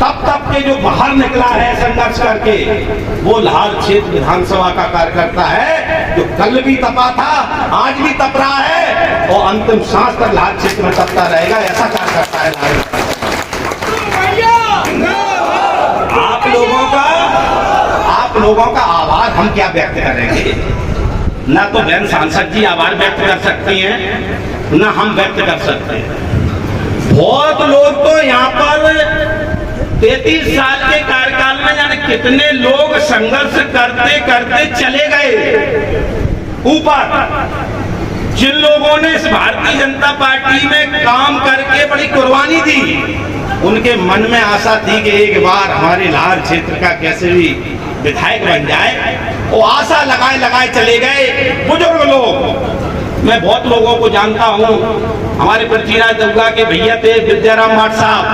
तब के जो बाहर निकला है संघर्ष करके, वो लाहौर क्षेत्र विधानसभा का कार्यकर्ता है जो कल भी तपा था, आज भी तप रहा है और अंतिम सांस तक लाहौर क्षेत्र में तपता रहेगा। ऐसा कार्यकर्ता है लाहौर। आप लोगों का आभार हम क्या व्यक्त करेंगे? ना तो बहन सांसद जी आभार व्यक्त कर सकती हैं, ना हम व्यक्त कर सकते हैं। बहुत लोग तो यहाँ पर 33 साल के कार्यकाल में जाने कितने लोग संघर्ष करते करते चले गए ऊपर। जिन लोगों ने इस भारतीय जनता पार्टी में काम करके बड़ी कुर्बानी दी, उनके मन में आशा थी कि एक बार हमारे लाहौर क्षेत्र का कैसे भी विधायक बन जाए। वो आशा लगाए चले गए बुजुर्ग लोग। मैं बहुत लोगों को जानता हूँ, हमारे पृथ्वीराज दुर्गा के भैया थे विद्याराम माठ साहब,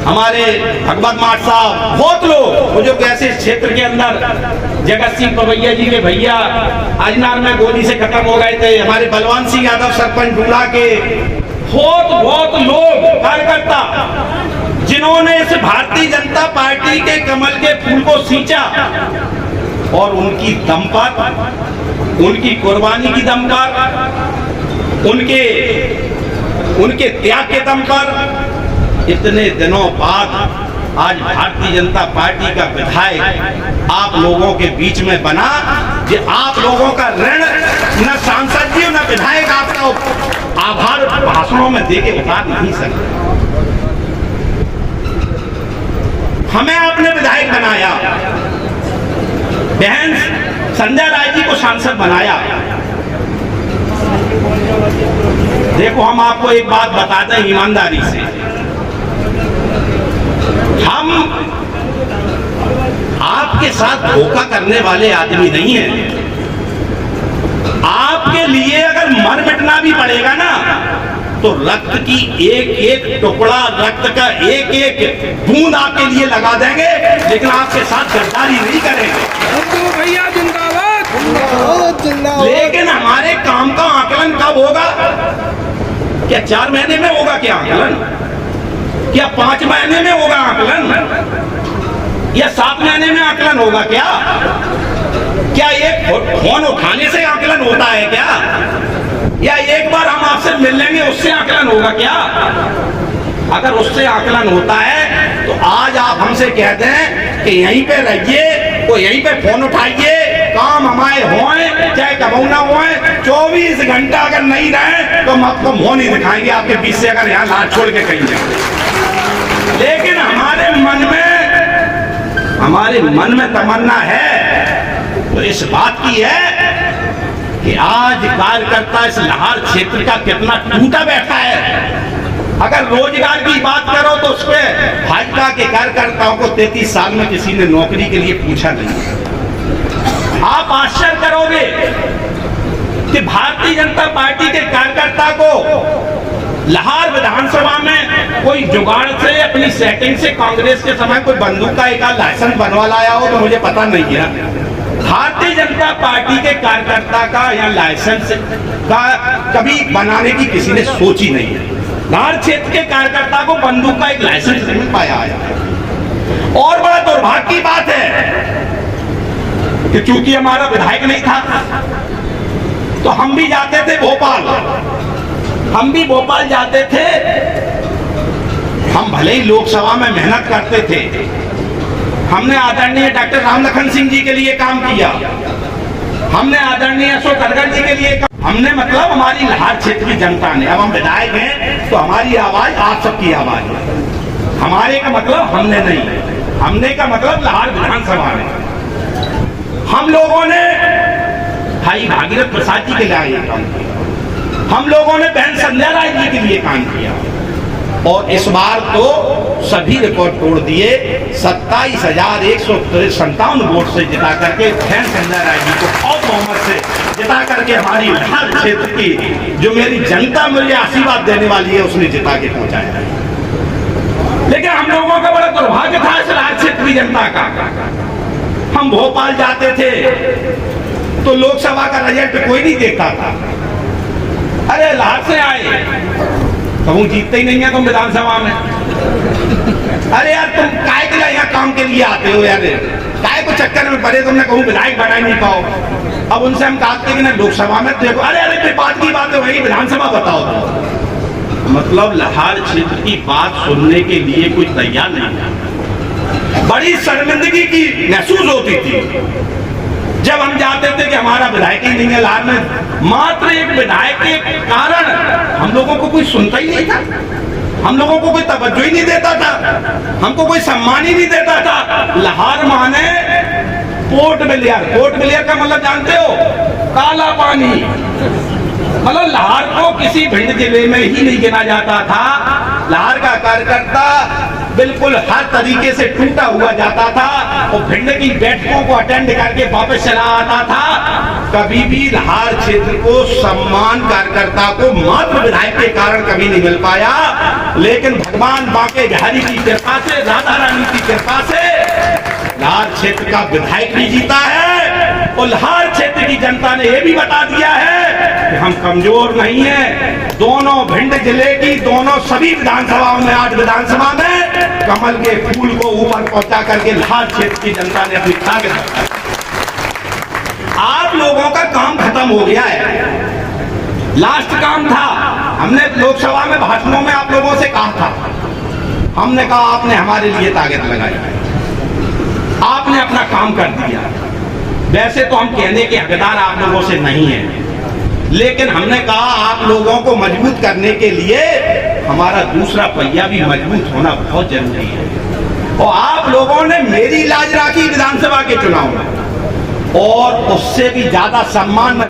हमारे भगवत माठ साहब, बहुत लोग बुजुर्ग ऐसे क्षेत्र के अंदर, जगत सिंह पवैया जी के भैया अजनार में गोली से खत्म हो गए थे, हमारे बलवान सिंह यादव सरपंच डूड़ा के, बहुत लोग कार्यकर्ता जिन्होंने इस भारतीय जनता पार्टी के कमल के फूल को सींचा और उनकी दम पर, उनकी कुर्बानी की दम पर, उनके त्याग के दम पर इतने दिनों बाद आज भारतीय जनता पार्टी का विधायक आप लोगों के बीच में बना। कि आप लोगों का ऋण न सांसद जी न विधायक आपका आभार भाषणों में देके उतार नहीं सकते। हमें आपने विधायक बनाया, बहन संध्या राय जी को सांसद बनाया। देखो हम आपको एक बात बता दें ईमानदारी से, हम आपके साथ धोखा करने वाले आदमी नहीं हैं। आपके लिए अगर मर मिटना भी पड़ेगा ना, तो रक्त की एक एक टुकड़ा, रक्त का एक एक बूंद आपके लिए लगा देंगे, लेकिन आपके साथ गद्दारी नहीं करेंगे। भैया जिंदाबाद। लेकिन हमारे काम का आकलन कब होगा? क्या 4 महीने में होगा क्या आकलन? क्या 5 महीने में होगा आकलन? या 7 महीने में आकलन होगा क्या? क्या एक फोन उठाने से आकलन होता है क्या? या एक बार हम आपसे मिल लेंगे उससे आकलन होगा क्या? अगर उससे आकलन होता है तो आज आप हमसे कहते हैं कि यहीं पे रहिए, वो यहीं पे फोन उठाइए, काम हमारे होए चाहे कबू ना होए, 24 घंटा अगर नहीं रहे तो हम आपको मुंह नहीं दिखाएंगे आपके बीच से, अगर यहाँ हाथ छोड़ के कहीं जाए। लेकिन हमारे मन में तमन्ना है तो इस बात की है कि आज कार्यकर्ता इस लाहौर क्षेत्र का कितना टूटा बैठा है। अगर रोजगार की बात करो तो उस पर भाजपा के कार्यकर्ताओं को 33 साल में किसी ने नौकरी के लिए पूछा नहीं। आप आश्चर्य करोगे कि भारतीय जनता पार्टी के कार्यकर्ता को लाहौर विधानसभा में कोई जुगाड़ से, अपनी सेटिंग से कांग्रेस के समय कोई बंदूक का एक लाइसेंस बनवा लाया हो तो मुझे पता नहीं है। भारतीय जनता पार्टी के कार्यकर्ता का या लाइसेंस का कभी बनाने की किसी ने सोची नहीं है। लाहौर क्षेत्र के कार्यकर्ता को बंदूक का एक लाइसेंस नहीं मिल पाया है। और बड़ा दुर्भाग्य की बात है कि चूंकि हमारा विधायक नहीं था तो हम भी जाते थे भोपाल, हम भी भोपाल जाते थे। हम भले ही लोकसभा में मेहनत करते थे, हमने आदरणीय डॉक्टर रामलखन सिंह जी के लिए काम किया, हमने आदरणीय अशोक गडकरी जी के लिए काम, हमने मतलब हमारी लाहौर क्षेत्र की जनता ने, अब हम विधायक हैं तो हमारी आवाज आप सबकी आवाज है। हमारे का मतलब हमने नहीं, हमने का मतलब लाहौर विधानसभा में हम लोगों ने भाई भागीरथ प्रसाद जी के लिए काम किया, हम लोगों ने बहन संध्या राय जी के लिए काम किया। और इस बार तो सभी रिकॉर्ड तोड़ दिए, 27,157 वोट से जिता करके बहन संध्या राय जी को बहुत बहुमत से जिता करके हमारी लाहौर क्षेत्र की जो मेरी जनता मुझे आशीर्वाद देने वाली है उसने जिता के पहुंचाया। लेकिन हम लोगों का बड़ा दुर्भाग्य था इस लाहौर क्षेत्र की जनता का। हम भोपाल जाते थे तो लोकसभा का रिजल्ट कोई नहीं देखता था। अरे लाहौर से आए, कहूं जीतते ही नहीं है तुम विधानसभा में। अरे यार तुम काय के लिए यहाँ काम के लिए आते हो यार, काय को चक्कर में पड़े तुमने कहूँ विधायक बना ही नहीं पाओ। अब उनसे हम कहते कि ना लोकसभा में देखो, अरे अरे कोई बात की बात है, वही विधानसभा बताओ तो। मतलब लाहौर क्षेत्र की बात सुनने के लिए कोई तैयार नहीं है। बड़ी शर्मिंदगी की महसूस होती थी जब हम जाते थे कि हमारा विधायक ही नहीं है लाहौर में। मात्र एक विधायक के कारण हम लोगों को कोई सुनता ही नहीं था, हम लोगों को कोई तवज्जो ही नहीं देता था, हमको कोई सम्मान ही नहीं देता था। लाहौर माने पोर्ट ब्लेयर, पोर्ट ब्लेयर का मतलब जानते हो, काला पानी। मतलब लाहौर को किसी भिंड जिले में ही नहीं गिना जाता था। लाहौर का कार्यकर्ता बिल्कुल हर तरीके से टूटा हुआ जाता था और भिंड की बैठकों को अटेंड करके वापस चला आता था। कभी भी लाहौर क्षेत्र को सम्मान कार्यकर्ता को मात्र विधायक के कारण कभी नहीं मिल पाया। लेकिन भगवान बांके बिहारी की कृपा से, राधा रानी की कृपा से लाहौर क्षेत्र का विधायक भी जीता है और लाहौर क्षेत्र की जनता ने यह भी बता दिया है कि हम कमजोर नहीं हैं। दोनों भिंड जिले की दोनों सभी विधानसभाओं में, आज विधानसभा में कमल के फूल को ऊपर पहुंचा करके लाहौर क्षेत्र की जनता ने अपनी ताकत रखा। आप लोगों का काम खत्म हो गया है, लास्ट काम था। हमने लोकसभा में भाषणों में आप लोगों से कहा था, हमने कहा आपने हमारे लिए ताकत लगाई, आपने अपना काम कर दिया। वैसे तो हम कहने के हकदार आप लोगों से नहीं है, लेकिन हमने कहा आप लोगों को मजबूत करने के लिए हमारा दूसरा पहिया भी मजबूत होना बहुत जरूरी है। और आप लोगों ने मेरी लाज राखी विधानसभा के चुनाव में, और उससे भी ज्यादा सम्मान